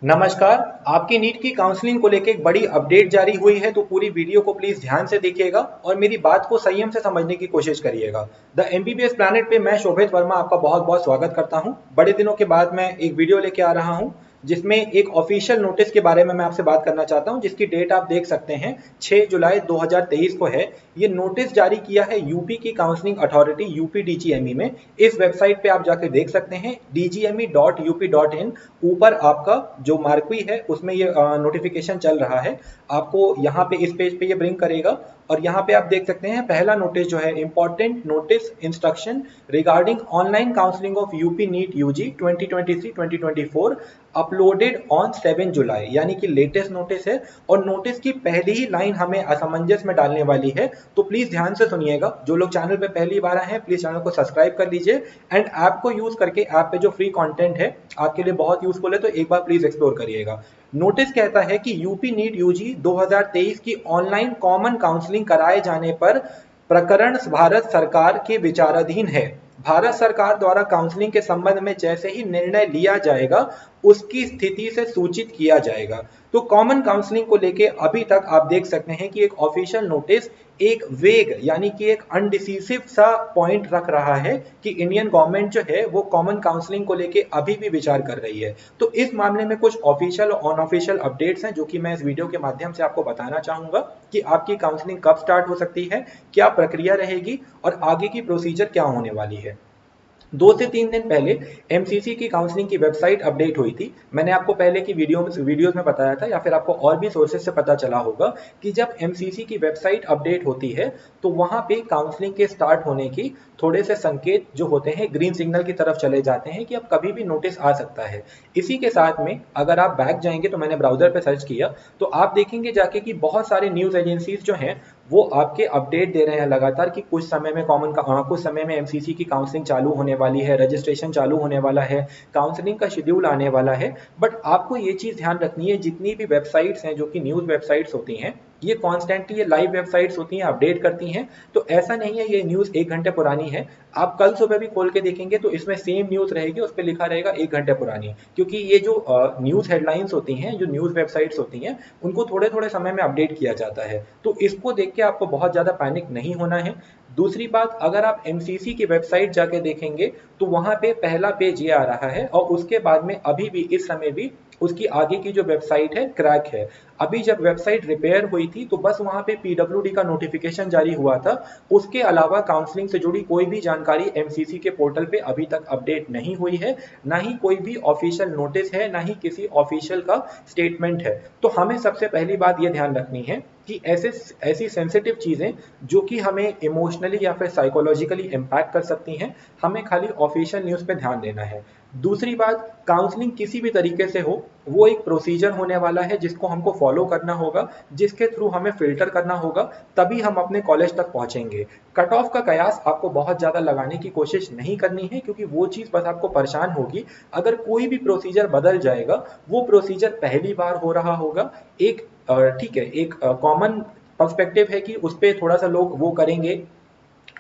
नमस्कार। आपकी नीट की काउंसलिंग को लेकर एक बड़ी अपडेट जारी हुई है, तो पूरी वीडियो को प्लीज ध्यान से देखिएगा और मेरी बात को संयम से समझने की कोशिश करिएगा। द एमबीबीएस प्लैनेट पे मैं शोभित वर्मा आपका बहुत बहुत स्वागत करता हूं। बड़े दिनों के बाद मैं एक वीडियो लेके आ रहा हूं जिसमें एक ऑफिशियल नोटिस के बारे में मैं आपसे बात करना चाहता हूं, जिसकी डेट आप देख सकते हैं 6 जुलाई 2023 को है। ये नोटिस जारी किया है यूपी की काउंसलिंग अथॉरिटी यूपी डीजीएमई में। इस वेबसाइट पे आप जाके देख सकते हैं dgme.up.in। ऊपर आपका जो मार्कवी है उसमें ये नोटिफिकेशन चल रहा है। आपको यहाँ पे इस पेज पे ये ब्रिंग करेगा और यहाँ पे आप देख सकते हैं पहला नोटिस जो है important notice instruction regarding online counselling of UP NEET UG 2023-2024 uploaded on 7 July, यानी कि लेटेस्ट नोटिस है। और नोटिस की पहली ही लाइन हमें असमंजस में डालने वाली है, तो प्लीज ध्यान से सुनिएगा। जो लोग चैनल पे पहली बार आए हैं प्लीज चैनल को सब्सक्राइब कर लीजिए एंड ऐप को यूज करके ऐप पे जो फ्री कंटेंट है आपके लिए बहुत यूजफुल है, तो एक बार प्लीज एक्सप्लोर करिएगा। नोटिस कहता है कि यूपी नीट यूजी 2023 की ऑनलाइन कॉमन काउंसलिंग कराए जाने पर प्रकरण भारत सरकार के विचाराधीन है। भारत सरकार द्वारा काउंसलिंग के संबंध में जैसे ही निर्णय लिया जाएगा उसकी स्थिति से सूचित किया जाएगा। तो कॉमन काउंसलिंग को लेके अभी तक आप देख सकते हैं कि एक ऑफिशियल नोटिस एक वेग यानी कि एक अनडिसिसिव सा पॉइंट रख रहा है कि इंडियन गवर्नमेंट जो है वो कॉमन काउंसलिंग को लेके अभी भी विचार कर रही है। तो इस मामले में कुछ ऑफिशियल और अनऑफिशियल अपडेट्स हैं जो कि मैं इस वीडियो के माध्यम से आपको बताना चाहूंगा कि आपकी काउंसलिंग कब स्टार्ट हो सकती है, क्या प्रक्रिया रहेगी और आगे की प्रोसीजर क्या होने वाली है। 2 से 3 दिन पहले एमसीसी की काउंसलिंग की वेबसाइट अपडेट हुई थी। मैंने आपको पहले की वीडियोस में बताया था या फिर आपको और भी सोर्सेज से पता चला होगा कि जब एमसीसी की वेबसाइट अपडेट होती है तो वहां पे काउंसलिंग के स्टार्ट होने की थोड़े से संकेत जो होते हैं ग्रीन सिग्नल की तरफ चले जाते हैं कि अब कभी भी नोटिस आ सकता है। इसी के साथ में अगर आप बैक जाएंगे तो मैंने ब्राउजर पे सर्च किया तो आप देखेंगे जाके कि बहुत सारे न्यूज एजेंसीज जो हैं वो आपके अपडेट दे रहे हैं लगातार कि कुछ समय में कुछ समय में एमसीसी की काउंसलिंग चालू होने वाली है, रजिस्ट्रेशन चालू होने वाला है, काउंसलिंग का शेड्यूल आने वाला है। बट आपको ये चीज ध्यान रखनी है, जितनी भी वेबसाइट्स हैं जो कि न्यूज वेबसाइट्स होती हैं ये कॉन्स्टेंटली ये लाइव वेबसाइट्स होती हैं, अपडेट करती हैं। तो ऐसा नहीं है ये न्यूज 1 घंटे पुरानी है। आप कल सुबह भी खोल के देखेंगे तो इसमें सेम न्यूज रहेगी, उस पर लिखा रहेगा 1 घंटे पुरानी, क्योंकि ये जो न्यूज हेडलाइंस होती हैं, जो न्यूज वेबसाइट्स होती हैं, उनको थोड़े थोड़े समय में अपडेट किया जाता है। तो इसको देख के आपको बहुत ज्यादा पैनिक नहीं होना है। दूसरी बात, अगर आप एमसीसी की वेबसाइट जाके देखेंगे तो वहां पे पहला पेज ये आ रहा है और उसके बाद में अभी भी इस समय भी उसकी आगे की जो वेबसाइट है क्रैक है। अभी जब वेबसाइट रिपेयर हुई थी तो बस वहां पे पीडब्ल्यूडी का नोटिफिकेशन जारी हुआ था। उसके अलावा काउंसलिंग से जुड़ी कोई भी जानकारी एमसीसी के पोर्टल पे अभी तक अपडेट नहीं हुई है, ना ही कोई भी ऑफिशियल नोटिस है, ना ही किसी ऑफिशियल का स्टेटमेंट है। तो हमें सबसे पहली बात यह ध्यान रखनी है कि ऐसी सेंसिटिव चीजें जो कि हमें इमोशनली या फिर साइकोलॉजिकली इम्पैक्ट कर सकती हैं, हमें खाली ऑफिशियल न्यूज पे ध्यान देना है। दूसरी बात, काउंसलिंग किसी भी तरीके से हो वो एक प्रोसीजर होने वाला है जिसको हमको फॉलो करना होगा, जिसके थ्रू हमें फिल्टर करना होगा, तभी हम अपने कॉलेज तक पहुंचेंगे। कट ऑफ का कयास आपको बहुत ज्यादा लगाने की कोशिश नहीं करनी है, क्योंकि वो चीज बस आपको परेशान होगी अगर कोई भी प्रोसीजर बदल जाएगा। वो प्रोसीजर पहली बार हो रहा होगा, एक ठीक है, एक कॉमन पर्सपेक्टिव है कि उस पर थोड़ा सा लोग वो करेंगे,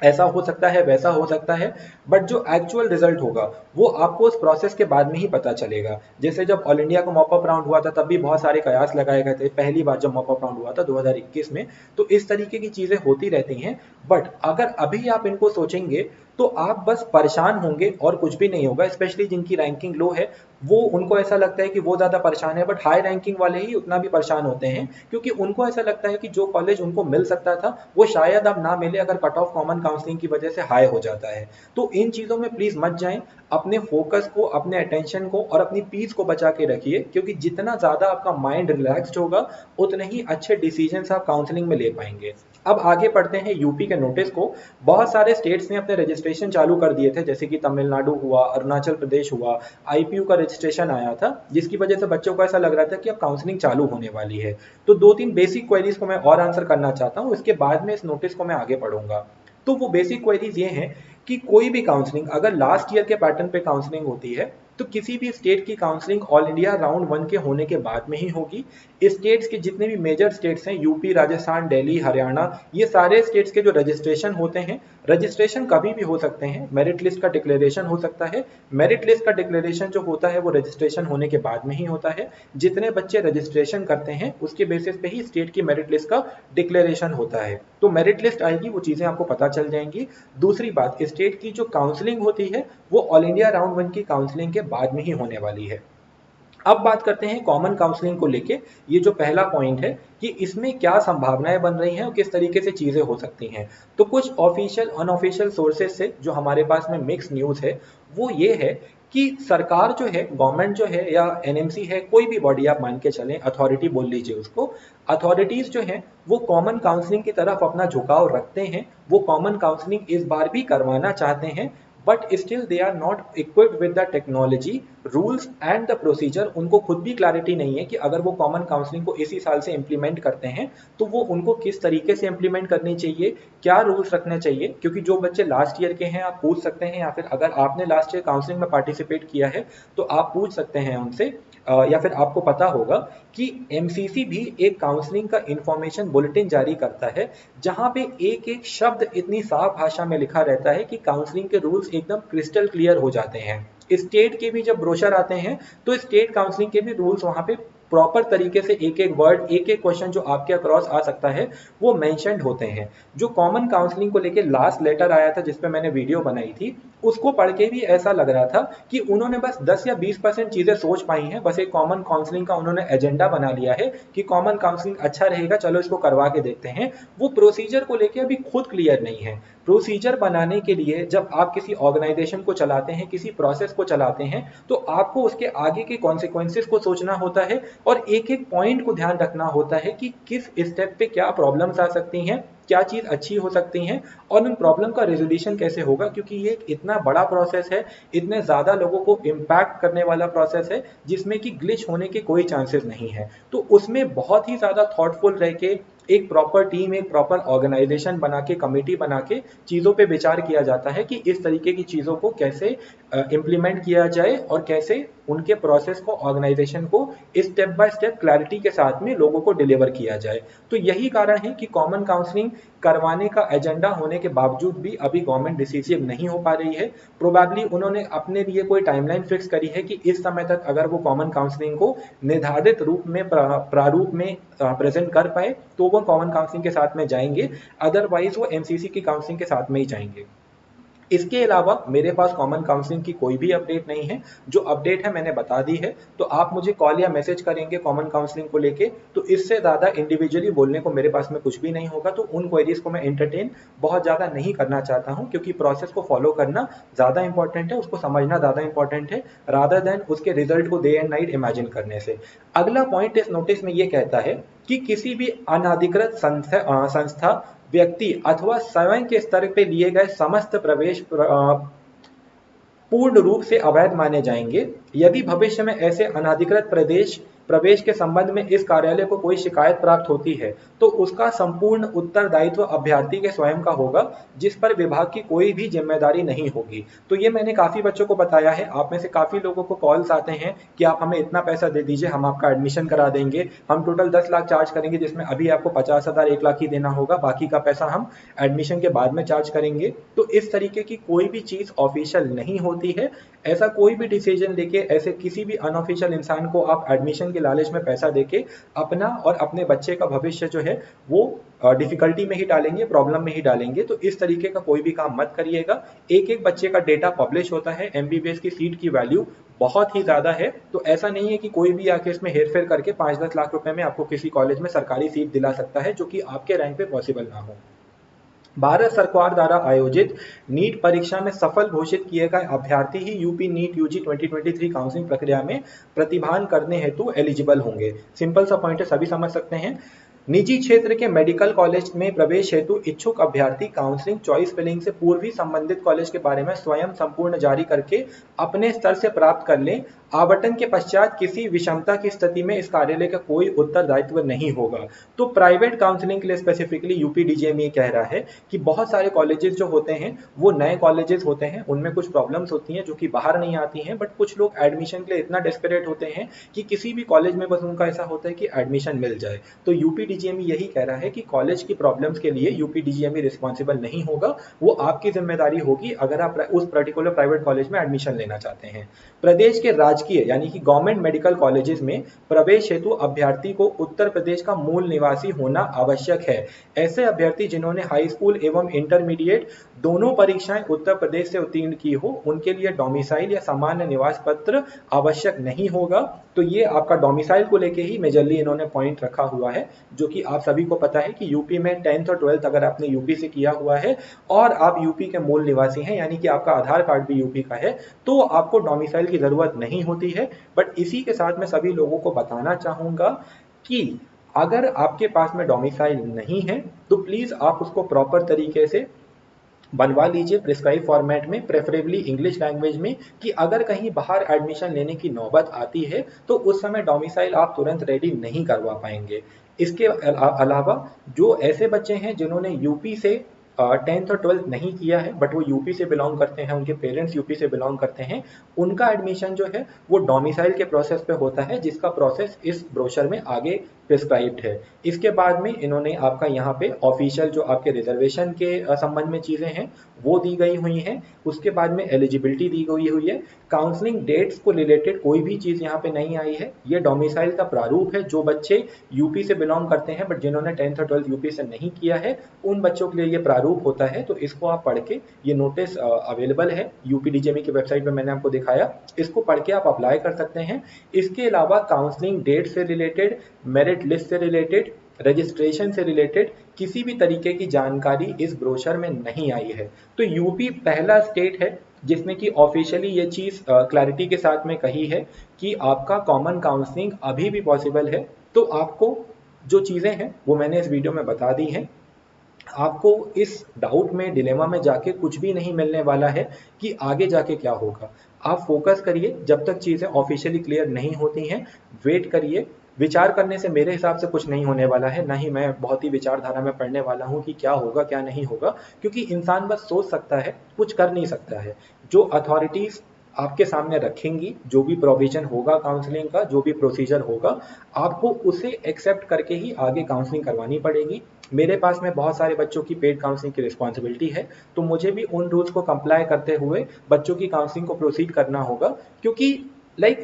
ऐसा हो सकता है वैसा हो सकता है। बट जो एक्चुअल रिजल्ट होगा वो आपको उस प्रोसेस के बाद में ही पता चलेगा। जैसे जब ऑल इंडिया का मॉपअप राउंड हुआ था तब भी बहुत सारे कयास लगाए गए थे, पहली बार जब मॉपअप राउंड हुआ था 2021 में। तो इस तरीके की चीजें होती रहती हैं। बट अगर अभी आप इनको सोचेंगे तो आप बस परेशान होंगे और कुछ भी नहीं होगा। स्पेशली जिनकी रैंकिंग लो है वो, उनको ऐसा लगता है कि वो ज्यादा परेशान है, बट हाई रैंकिंग वाले ही उतना भी परेशान होते हैं, क्योंकि उनको ऐसा लगता है कि जो कॉलेज उनको मिल सकता था वो शायद अब ना मिले अगर कट ऑफ कॉमन काउंसलिंग की वजह से हाई हो जाता है। तो इन चीजों में प्लीज मत जाएं। अपने फोकस को, अपने अटेंशन को और अपनी पीस को बचा के रखिए, क्योंकि जितना ज्यादा आपका माइंड रिलैक्स्ड होगा उतने ही अच्छे डिसीजन आप काउंसलिंग में ले पाएंगे। अब आगे पढ़ते हैं यूपी के नोटिस को। बहुत सारे स्टेट्स ने अपने रजिस्ट्रेशन चालू कर दिए थे, जैसे कि तमिलनाडु हुआ, अरुणाचल प्रदेश हुआ। आईपीयू का रजिस्ट्रेशन आया था जिसकी वजह से बच्चों को ऐसा लग रहा था कि अब काउंसलिंग चालू होने वाली है। तो 2-3 बेसिक क्वेरीज को मैं और आंसर करना चाहता हूं, इसके बाद में इस नोटिस को मैं आगे पढ़ूंगा। तो वो बेसिक क्वेरीज ये हैं कि कोई भी काउंसलिंग अगर लास्ट ईयर के पैटर्न पे काउंसलिंग होती है तो किसी भी स्टेट की काउंसलिंग ऑल इंडिया राउंड 1 के होने के बाद में ही होगी। स्टेट्स के जितने भी मेजर स्टेट्स हैं, यूपी, राजस्थान, दिल्ली, हरियाणा, ये सारे स्टेट्स के जो रजिस्ट्रेशन होते हैं, रजिस्ट्रेशन कभी भी हो सकते हैं। मेरिट लिस्ट का डिक्लेरेशन हो सकता है। मेरिट लिस्ट का डिक्लेरेशन जो होता है वो रजिस्ट्रेशन होने के बाद में ही होता है। जितने बच्चे रजिस्ट्रेशन करते हैं उसके बेसिस पे ही स्टेट की मेरिट लिस्ट का डिक्लेरेशन होता है। तो मेरिट लिस्ट आएगी, वो चीजें आपको पता चल जाएंगी। दूसरी बात, स्टेट की जो काउंसलिंग होती है वो ऑल इंडिया राउंड 1 की काउंसलिंग के बाद में ही होने वाली है। अब बात करते हैं कॉमन काउंसलिंग को लेके। ये जो पहला पॉइंट है कि इसमें क्या संभावनाएं बन रही हैं और किस तरीके से चीजें हो सकती हैं। तो कुछ ऑफिशियल अनऑफिशियल सोर्सेज से जो हमारे पास में मिक्स न्यूज है वो ये है कि सरकार जो है, गवर्नमेंट जो है या एनएमसी है, कोई भी बॉडी आप मान के चलें, अथॉरिटी बोल लीजिए उसको, अथॉरिटीज जो हैं वो कॉमन काउंसलिंग की तरफ अपना झुकाव रखते हैं। वो कॉमन काउंसलिंग इस बार भी करवाना चाहते हैं, but still they are not equipped with the technology, rules and the procedure. उनको खुद भी क्लैरिटी नहीं है कि अगर वो कॉमन काउंसलिंग को इसी साल से इंप्लीमेंट करते हैं तो वो उनको किस तरीके से इंप्लीमेंट करनी चाहिए, क्या रूल्स रखने चाहिए। क्योंकि जो बच्चे लास्ट ईयर के हैं आप पूछ सकते हैं, या फिर अगर आपने लास्ट ईयर काउंसलिंग में पार्टिसिपेट किया है तो आप पूछ सकते हैं उनसे, या फिर आपको पता होगा कि एमसीसी भी एक काउंसलिंग का इंफॉर्मेशन बुलेटिन जारी करता है, जहां पे एक एक शब्द इतनी साफ भाषा में लिखा रहता है कि काउंसलिंग के रूल्स एकदम क्रिस्टल क्लियर हो जाते हैं। स्टेट के भी जब ब्रोशर आते हैं तो स्टेट काउंसलिंग के भी रूल्स वहां पे प्रॉपर तरीके से एक एक वर्ड, एक एक क्वेश्चन जो आपके अक्रॉस आ सकता है वो मेंशन्ड होते हैं। जो कॉमन काउंसलिंग को लेके लास्ट लेटर आया था जिसपे मैंने वीडियो बनाई थी, उसको पढ़ के भी ऐसा लग रहा था कि उन्होंने बस 10 या 20% चीजें सोच पाई हैं। बस एक कॉमन काउंसलिंग का उन्होंने एजेंडा बना लिया है कि कॉमन काउंसलिंग अच्छा रहेगा, चलो इसको करवा के देखते हैं। वो प्रोसीजर को लेके अभी खुद क्लियर नहीं है। प्रोसीजर बनाने के लिए जब आप किसी ऑर्गेनाइजेशन को चलाते हैं, किसी प्रोसेस को चलाते हैं, तो आपको उसके आगे के कॉन्सिक्वेंसेस को सोचना होता है और एक एक पॉइंट को ध्यान रखना होता है कि किस स्टेप पे क्या प्रॉब्लम्स आ सकती हैं, क्या चीज अच्छी हो सकती हैं और उन प्रॉब्लम का रेजोल्यूशन कैसे होगा। क्योंकि ये एक इतना बड़ा प्रोसेस है, इतने ज्यादा लोगों को इम्पैक्ट करने वाला प्रोसेस है जिसमें कि ग्लिच होने के कोई चांसेस नहीं है। तो उसमें बहुत ही ज्यादा थॉटफुल रह के एक प्रॉपर टीम, एक प्रॉपर ऑर्गेनाइजेशन बना के, कमेटी बना के चीजों पे विचार किया जाता है कि इस तरीके की चीजों को कैसे इम्प्लीमेंट किया जाए और कैसे उनके प्रोसेस को, ऑर्गेनाइजेशन को स्टेप बाय स्टेप क्लैरिटी के साथ में लोगों को डिलीवर किया जाए। तो यही कारण है कि कॉमन काउंसलिंग करवाने का एजेंडा होने के बावजूद भी अभी गवर्नमेंट डिसीजन नहीं हो पा रही है। प्रोबेबली उन्होंने अपने लिए कोई टाइमलाइन फिक्स करी है कि इस समय तक अगर वो कॉमन काउंसलिंग को निर्धारित रूप में, प्रारूप में प्रेजेंट कर पाए तो वो कॉमन काउंसलिंग के साथ में जाएंगे, अदरवाइज वो एमसीसी की काउंसलिंग के साथ में ही जाएंगे। इसके अलावा मेरे पास कॉमन काउंसलिंग की कोई भी अपडेट नहीं है। जो अपडेट है मैंने बता दी है। तो आप मुझे कॉल या मैसेज करेंगे कॉमन काउंसलिंग को लेके, तो इससे ज़्यादा इंडिविजुअली बोलने को मेरे पास में कुछ भी नहीं होगा। तो उन क्वेरीज को मैं एंटरटेन बहुत ज़्यादा नहीं करना चाहता हूँ, क्योंकि प्रोसेस को फॉलो करना ज़्यादा इंपॉर्टेंट है, उसको समझना ज़्यादा इंपॉर्टेंट है, रादर देन उसके रिजल्ट को डे एंड नाइट इमेजिन करने से। अगला पॉइंट इस नोटिस में ये कहता है कि किसी भी अनाधिकृत संस्था, व्यक्ति अथवा स्वयं के स्तर पे लिए गए समस्त प्रवेश पूर्ण रूप से अवैध माने जाएंगे। यदि भविष्य में ऐसे अनाधिकृत प्रवेश के संबंध में इस कार्यालय को कोई शिकायत प्राप्त होती है तो उसका संपूर्ण उत्तरदायित्व अभ्यर्थी के स्वयं का होगा, जिस पर विभाग की कोई भी जिम्मेदारी नहीं होगी। तो ये मैंने काफी बच्चों को बताया है। आप में से काफी लोगों को कॉल्स आते हैं कि आप हमें इतना पैसा दे दीजिए, हम आपका एडमिशन करा देंगे, हम टोटल 10 लाख चार्ज करेंगे, जिसमें अभी आपको 50,000 1 लाख ही देना होगा, बाकी का पैसा हम एडमिशन के बाद में चार्ज करेंगे। तो इस तरीके की कोई भी चीज ऑफिशियल नहीं होती है। ऐसा कोई भी डिसीजन लेके ऐसे किसी भी अनऑफिशियल इंसान को आप एडमिशन के लालच में पैसा देके अपना और अपने बच्चे का भविष्य जो है वो डिफिकल्टी में ही डालेंगे, प्रॉब्लम में ही डालेंगे। तो इस तरीके का कोई भी काम मत करिएगा। एक एक बच्चे का डेटा पब्लिश होता है। एमबीबीएस की सीट की वैल्यू बहुत ही ज्यादा है, तो ऐसा नहीं है कि कोई भी आके इसमें हेरफेर करके 5-10 लाख रुपए में आपको किसी कॉलेज में सरकारी सीट दिला सकता है, जो कि आपके रैंक पे पॉसिबल ना हो। भारत सरकार द्वारा आयोजित नीट परीक्षा में सफल घोषित किए गए अभ्यर्थी ही यूपी नीट यूजी 2023 काउंसलिंग प्रक्रिया में प्रतिभान करने हेतु एलिजिबल होंगे। सिंपल सा पॉइंट है, सभी समझ सकते हैं। निजी क्षेत्र के मेडिकल कॉलेज में प्रवेश हेतु इच्छुक अभ्यर्थी काउंसलिंग चॉइस फिलिंग से पूर्व ही संबंधित कॉलेज के बारे में स्वयं संपूर्ण जारी करके अपने स्तर से प्राप्त कर लें। आवंटन के पश्चात किसी विषमता की स्थिति में इस कार्यालय का कोई उत्तरदायित्व नहीं होगा। तो प्राइवेट काउंसलिंग के लिए स्पेसिफिकली यूपीडीजीएम ये कह रहा है कि बहुत सारे कॉलेजेस जो होते हैं वो नए कॉलेजेस होते हैं, उनमें कुछ प्रॉब्लम्स होती हैं जो कि बाहर नहीं आती हैं, बट कुछ लोग एडमिशन के लिए इतना डेस्परेट होते हैं कि किसी भी कॉलेज में बस उनका ऐसा होता है कि एडमिशन मिल जाए। तो यूपीडीजीएमई यही कह रहा है कि कॉलेज की प्रॉब्लम्स के लिए यूपीडीजीएमई रिस्पॉन्सिबल नहीं होगा, वो आपकी जिम्मेदारी होगी अगर आप उस पर्टिकुलर प्राइवेट कॉलेज में एडमिशन लेना चाहते हैं। प्रदेश के राजकीय यानी कि गवर्नमेंट मेडिकल कॉलेजेस में प्रवेश हेतु अभ्यर्थी को उत्तर प्रदेश का मूल निवासी होना आवश्यक है। ऐसे अभ्यर्थी जिन्होंने हाई स्कूल एवं इंटरमीडिएट दोनों परीक्षाएं उत्तर प्रदेश से उत्तीर्ण की हो, उनके लिए डोमिसाइल या सामान्य निवास पत्र आवश्यक नहीं होगा। तो ये आपका डोमिसाइल को लेके ही मेजरली इन्होंने पॉइंट रखा हुआ है, जो कि आप सभी को पता है कि यूपी में 10th और 12th अगर आपने यूपी से किया हुआ है और आप यूपी के मूल निवासी हैं, यानी कि आपका आधार कार्ड भी यूपी का है, तो आपको डोमिसाइल की जरूरत नहीं होती है। बट इसी के साथ मैं सभी लोगों को बताना चाहूंगा कि अगर आपके पास में डोमिसाइल नहीं है तो प्लीज आप उसको प्रॉपर तरीके से बनवा लीजिए प्रिस्क्राइब फॉर्मेट में, प्रेफरेबली इंग्लिश लैंग्वेज में, कि अगर कहीं बाहर एडमिशन लेने की नौबत आती है तो उस समय डोमिसाइल आप तुरंत रेडी नहीं करवा पाएंगे। इसके अलावा जो ऐसे बच्चे हैं जिन्होंने यूपी से 10th और 12th नहीं किया है बट वो यूपी से बिलोंग करते हैं, उनके पेरेंट्स यूपी से बिलोंग करते हैं, उनका एडमिशन जो है वो डोमिसाइल के प्रोसेस पे होता है, जिसका प्रोसेस इस ब्रोशर में आगे प्रिस्क्राइब्ड है। इसके बाद में इन्होंने आपका यहाँ पे ऑफिशियल जो आपके रिजर्वेशन के संबंध में चीज़ें हैं वो दी गई हुई हैं। उसके बाद में एलिजिबिलिटी दी गई हुई है। काउंसलिंग डेट्स को रिलेटेड कोई भी चीज़ यहाँ पे नहीं आई है। ये डोमिसाइल का प्रारूप है। जो बच्चे यूपी से बिलोंग करते हैं बट जिन्होंने 10th और 12th यूपी से नहीं किया है उन बच्चों के लिए ये प्रारूप होता है। तो इसको आप पढ़ के, ये नोटिस अवेलेबल है यूपीडीजीएमई की वेबसाइट पे, मैंने आपको दिखाया, इसको पढ़ के आप अप्लाई कर सकते हैं। इसके अलावा काउंसलिंग डेट से रिलेटेड, मेरिट लिस्ट से रिलेटेड, रजिस्ट्रेशन से रिलेटेड किसी भी तरीके की जानकारी इस ब्रोशर में नहीं आई है। तो यूपी पहला स्टेट है जिसने कि ऑफिशियली ये चीज़ क्लैरिटी के साथ में कही है कि आपका कॉमन काउंसलिंग अभी भी पॉसिबल है। तो आपको जो चीज़ें हैं वो मैंने इस वीडियो में बता दी हैं। आपको इस डाउट में, डिलेमा में जाके कुछ भी नहीं मिलने वाला है कि आगे जाके क्या होगा। आप फोकस करिए, जब तक चीज़ें ऑफिशियली क्लियर नहीं होती हैं वेट करिए। विचार करने से मेरे हिसाब से कुछ नहीं होने वाला है, ना ही मैं बहुत ही विचारधारा में पढ़ने वाला हूँ कि क्या होगा क्या नहीं होगा, क्योंकि इंसान बस सोच सकता है, कुछ कर नहीं सकता है। जो अथॉरिटीज़ आपके सामने रखेंगी, जो भी प्रोविजन होगा काउंसलिंग का, जो भी प्रोसीजर होगा, आपको उसे एक्सेप्ट करके ही आगे काउंसलिंग करवानी पड़ेगी। मेरे पास में बहुत सारे बच्चों की पेड काउंसलिंग की रिस्पॉन्सिबिलिटी है, तो मुझे भी उन रूल्स को कंप्लाई करते हुए बच्चों की काउंसलिंग को प्रोसीड करना होगा। क्योंकि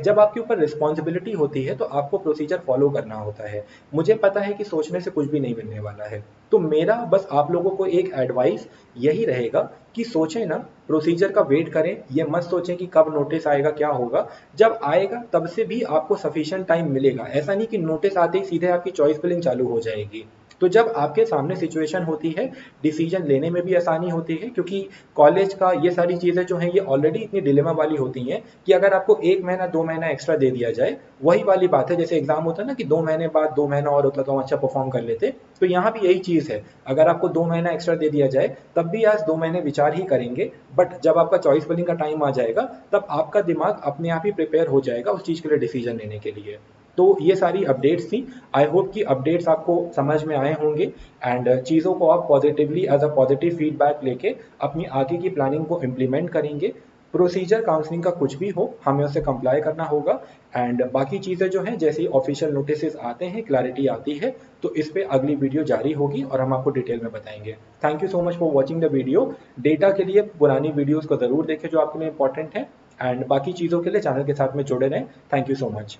जब आपके ऊपर रिस्पॉन्सिबिलिटी होती है तो आपको प्रोसीजर फॉलो करना होता है। मुझे पता है कि सोचने से कुछ भी नहीं मिलने वाला है, तो मेरा बस आप लोगों को एक एडवाइस यही रहेगा कि सोचें ना, प्रोसीजर का वेट करें। ये मत सोचें कि कब नोटिस आएगा, क्या होगा। जब आएगा तब से भी आपको सफिशिएंट टाइम मिलेगा। ऐसा नहीं कि नोटिस आते ही सीधे आपकी चॉइस फिलिंग चालू हो जाएगी। तो जब आपके सामने सिचुएशन होती है, डिसीजन लेने में भी आसानी होती है, क्योंकि कॉलेज का ये सारी चीज़ें जो हैं ये ऑलरेडी इतनी डिलेमा वाली होती हैं कि अगर आपको 1 महीना 2 महीना एक्स्ट्रा दे दिया जाए, वही वाली बात है जैसे एग्जाम होता है ना कि 2 महीने बाद 2 महीना और होता तो हम अच्छा परफॉर्म कर लेते। तो यहाँ भी यही चीज़ है, अगर आपको 2 महीना एक्स्ट्रा दे दिया जाए तब भी आज 2 महीने विचार ही करेंगे, बट जब आपका चॉइस फिलिंग का टाइम आ जाएगा तब आपका दिमाग अपने आप ही प्रिपेयर हो जाएगा उस चीज़ के लिए डिसीजन लेने के लिए। तो ये सारी अपडेट्स थी। आई होप कि अपडेट्स आपको समझ में आए होंगे एंड चीज़ों को आप positively as a positive feedback लेके अपनी आगे की प्लानिंग को इम्प्लीमेंट करेंगे। प्रोसीजर काउंसलिंग का कुछ भी हो हमें उसे कंप्लाई करना होगा एंड बाकी चीज़ें जो हैं जैसे ही ऑफिशियल नोटिस आते हैं, क्लैरिटी आती है, तो इस पे अगली वीडियो जारी होगी और हम आपको डिटेल में बताएंगे। Thank you so much for watching the video. Data के लिए पुरानी वीडियोज़ को ज़रूर देखें जो आपके लिए इंपॉर्टेंट है एंड बाकी चीज़ों के लिए चैनल के साथ में जुड़े रहें। Thank you so much.